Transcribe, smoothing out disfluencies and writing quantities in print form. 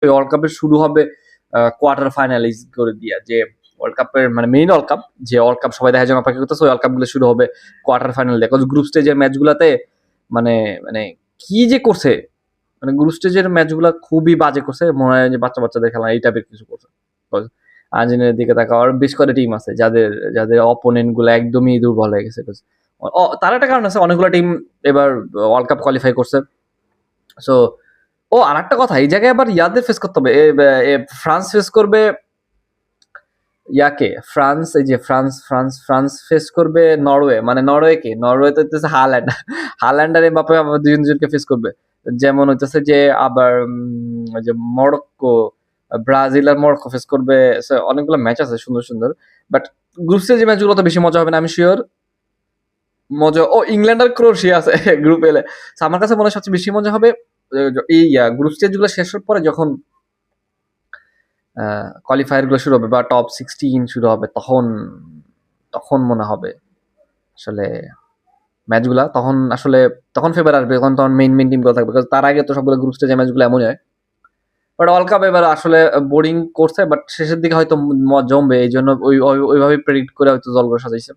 World কাপের শুরু হবে কোয়ার্টার ফাইনালিজ করে দিয়া, যে ওয়ার্ল্ড কাপের মানে মেইন ওয়ার্ল্ড কাপ, যে ওয়ার্ল্ড কাপ সবাই দেখার জন্য অপেক্ষা করতেছে, ওই ওয়ার্ল্ড কাপ গুলো শুরু হবে কোয়ার্টার ফাইনাল দিয়ে। গ্রুপ স্টেজের ম্যাচ গুলাতে মানে মানে কি যে করছে, মানে গ্রুপ স্টেজের ম্যাচ গুলা খুবই বাজে করছে, মনে হয় যে বাচ্চাদের খেলা এই টাইপের কিছু করছে। আর্জেন্টিনার দিকে তাকাও, আর বেশ কয়েকটা টিম আছে যাদের যাদের অপোনেন্ট গুলো একদমই দুর্বল হয়ে গেছে। তার একটা কারণ আছে, অনেকগুলো টিম এবার ওয়ার্ল্ড কাপ কোয়ালিফাই করছে। সো আর একটা কথা, এই জায়গায় আবার ইয়াদের ফেস করতে হবে, ফ্রান্স ফেস করবে ইয়াকে, ফ্রান্স এই যে ফ্রান্স ফ্রান্স ফ্রান্স ফেস করবে নরওয়ে, মানে নরওয়ে তো হইতেছে হাল্যান্ড আর এমবাপ্পে আবার দুজনকে ফেস করবে। যেমন হইতেছে যে আবার যে মরক্কো, ব্রাজিল আর মরক্কো ফেস করবে। অনেকগুলো ম্যাচ আছে সুন্দর সুন্দর, বাট গ্রুপ স্টেজ ম্যাচগুলো তো বেশি মজা হবে না আমি শিওর। মজা ইংল্যান্ড আর ক্রোয়েশিয়া আছে গ্রুপ এলে। আমার কাছে মনে হয় সবচেয়ে বেশি মজা হবে এই গ্রুপ স্টেজ গুলো শেষ হওয়ার পরে যখন কোয়ালিফায়ার গুলো শুরু হবে বা টপ 16 শুরু হবে, তখন তখন মনে হবে আসলে ম্যাচগুলা, তখন ফেভার আসবে, তখন মেইন টিম গুলো থাকবে। তার আগে তো সবগুলো গ্রুপ স্টেজের ম্যাচগুলো এমনই হয়। বাট ওয়ার্ল্ড কাপ এবার আসলে বোরিং করছে, বাট শেষের দিকে হয়তো জমবে, এই জন্য ওইভাবে প্রেডিক্ট করে হয়তো দলগুলো সাজাইছে।